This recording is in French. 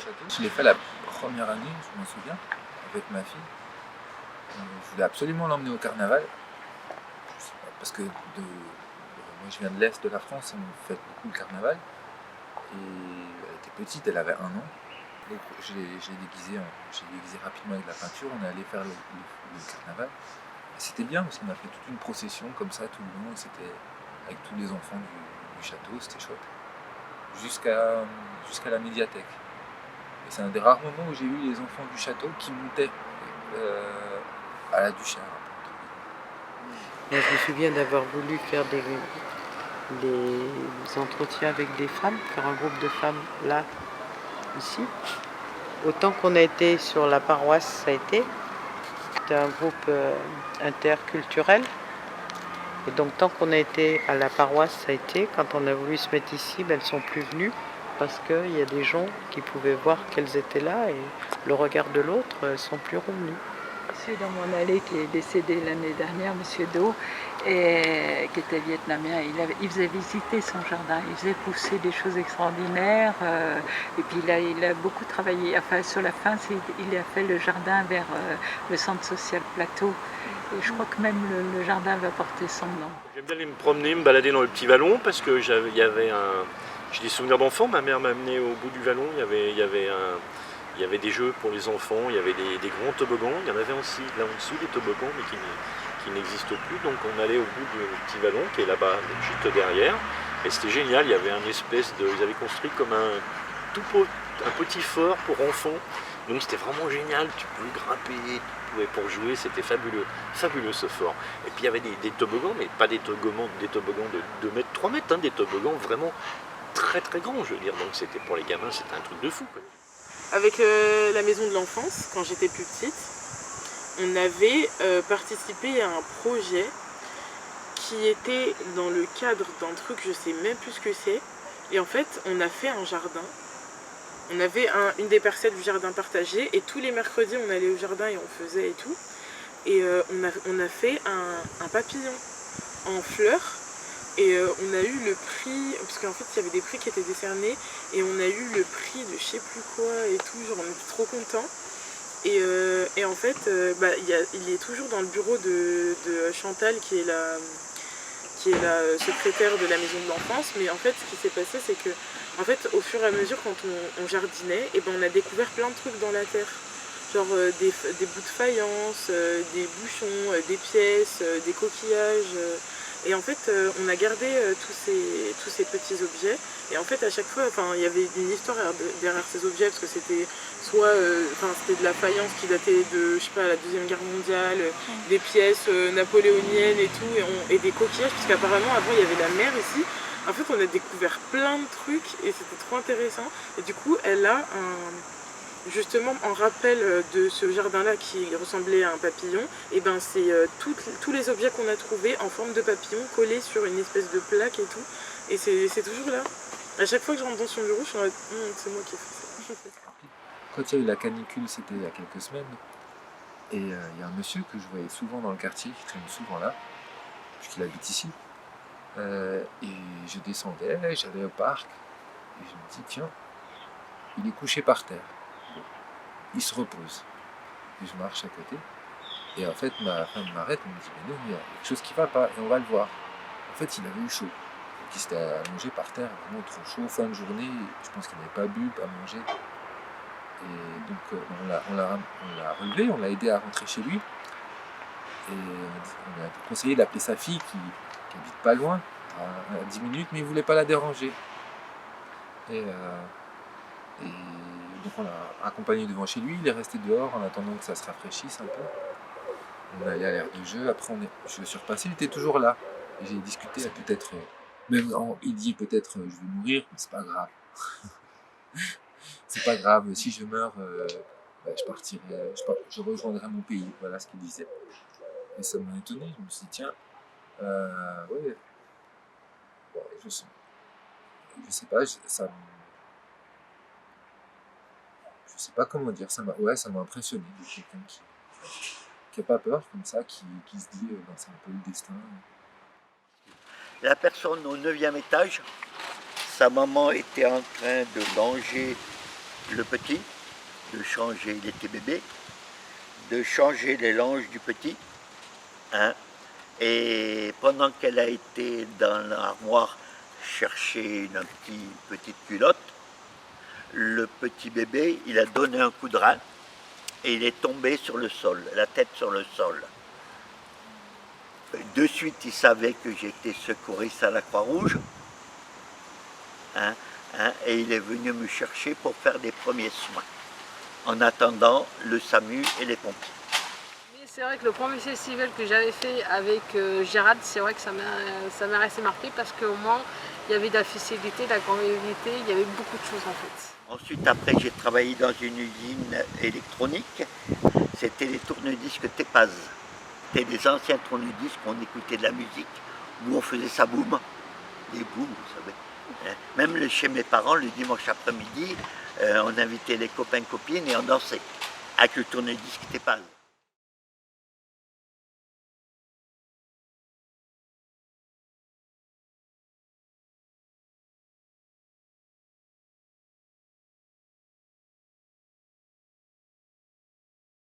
château. Je l'ai fait la première année, je m'en souviens, avec ma fille. Je voulais absolument l'emmener au carnaval, parce que moi je viens de l'Est de la France, on fait beaucoup le carnaval. Et elle était petite, elle avait 1 an. Donc je l'ai déguisé rapidement avec de la peinture, on est allé faire le carnaval. Et c'était bien parce qu'on a fait toute une procession comme ça tout le long, et c'était avec tous les enfants du château, c'était chouette. Jusqu'à la médiathèque. Et c'est un des rares moments où j'ai eu les enfants du château qui montaient à la Duchère. Moi, je me souviens d'avoir voulu faire des entretiens avec des femmes, faire un groupe de femmes là, ici. Autant qu'on a été sur la paroisse, ça a été. C'était un groupe interculturel. Et donc tant qu'on a été à la paroisse, ça a été. Quand on a voulu se mettre ici, elles ne sont plus venues parce qu'il y a des gens qui pouvaient voir qu'elles étaient là et le regard de l'autre ne sont plus revenus. Monsieur dans mon allée qui est décédé l'année dernière, Monsieur Do, et qui était vietnamien, il faisait visiter son jardin, il faisait pousser des choses extraordinaires, et puis il a beaucoup travaillé, enfin sur la fin il a fait le jardin vers le centre social Plateau, et je crois que même le jardin va porter son nom. J'aime bien aller me promener, me balader dans le petit vallon, parce que j'ai des souvenirs d'enfants, ma mère m'a amené au bout du vallon, il y avait des jeux pour les enfants, il y avait des grands toboggans, il y en avait aussi là en dessous des toboggans mais qui n'existent plus. Donc on allait au bout du petit vallon qui est là-bas juste derrière. Et c'était génial, il y avait ils avaient construit comme un petit fort pour enfants. Donc c'était vraiment génial, tu pouvais grimper, pour jouer, c'était fabuleux, fabuleux ce fort. Et puis il y avait des toboggans, mais pas des toboggans de 2 mètres, 3 mètres, hein, des toboggans vraiment très très grands, je veux dire. Donc c'était pour les gamins, c'était un truc de fou, quoi. Avec la maison de l'enfance, quand j'étais plus petite, on avait participé à un projet qui était dans le cadre d'un truc, je sais même plus ce que c'est. Et en fait, on a fait un jardin. On avait une des parcelles du jardin partagé et tous les mercredis, on allait au jardin et on faisait et tout. Et on a fait un papillon en fleurs. Et on a eu le prix, parce qu'en fait il y avait des prix qui étaient décernés, et on a eu le prix de je sais plus quoi et tout, genre on était trop contents. Et en fait, il est toujours dans le bureau de Chantal qui est la secrétaire de la maison de l'enfance, mais en fait ce qui s'est passé c'est que en fait, au fur et à mesure quand on jardinait, et on a découvert plein de trucs dans la terre. Genre des bouts de faïence, des bouchons, des pièces, des coquillages. Et en fait, on a gardé tous ces petits objets. Et en fait, à chaque fois, il y avait une histoire derrière ces objets, parce que c'était soit c'était de la faïence qui datait de, je sais pas, la Deuxième Guerre mondiale, des pièces napoléoniennes et tout, et des coquillages, parce qu'apparemment, avant, il y avait la mer ici. En fait, on a découvert plein de trucs, et c'était trop intéressant. Et du coup, elle a justement en rappel de ce jardin-là qui ressemblait à un papillon, et c'est tous les objets qu'on a trouvés en forme de papillon collés sur une espèce de plaque et tout. Et c'est toujours là. À chaque fois que je rentre dans son bureau, je suis en mode, c'est moi qui ai fait ça. Quand il y a eu la canicule, c'était il y a quelques semaines, et il y a un monsieur que je voyais souvent dans le quartier, qui traîne souvent là, puisqu'il habite ici. Et je descendais, j'allais au parc, et je me dis, tiens, il est couché par terre. Il se repose. Et je marche à côté. Et en fait, ma femme m'arrête et me dit, mais non, il y a quelque chose qui va pas, et on va le voir. En fait, il avait eu chaud. Donc il s'était allongé par terre, vraiment trop chaud, fin de journée. Je pense qu'il n'avait pas bu, pas mangé. Et donc on l'a relevé, on l'a aidé à rentrer chez lui. Et on a conseillé d'appeler sa fille qui habite pas loin, à 10 minutes, mais il ne voulait pas la déranger. Et donc on l'a accompagné devant chez lui, il est resté dehors en attendant que ça se rafraîchisse un peu. On est allé à l'air de jeu, après je suis repassé, il était toujours là. Et j'ai discuté, peut-être, il dit peut-être je vais mourir, mais c'est pas grave. C'est pas grave, si je meurs, je partirai, je rejoindrai mon pays, voilà ce qu'il disait. Et ça m'a étonné, je me suis dit tiens, ouais, bon, je sais pas, je sais pas comment dire, ça m'a impressionné de quelqu'un qui a pas peur comme ça, qui se dit c'est un peu le destin. La personne au 9e étage, sa maman était en train de manger le petit, de changer, il était bébé, de changer les langes du petit. Hein, et pendant qu'elle a été dans l'armoire chercher une petite culotte, le petit bébé, il a donné un coup de rein et il est tombé sur le sol, la tête sur le sol. De suite, il savait que j'étais secouriste à la Croix-Rouge. Hein, et il est venu me chercher pour faire des premiers soins, en attendant le SAMU et les pompiers. C'est vrai que le premier festival que j'avais fait avec Gérald, c'est vrai que ça m'a resté marqué parce qu'au moins il y avait de la facilité, de la convivialité, il y avait beaucoup de choses en fait. Ensuite, après, j'ai travaillé dans une usine électronique. C'était les tourne-disques Tepaz. C'était des anciens tourne-disques où on écoutait de la musique, où on faisait sa boum. Des booms, vous savez. Même chez mes parents, le dimanche après-midi, on invitait les copains-copines et on dansait avec le tourne-disque Tepaz.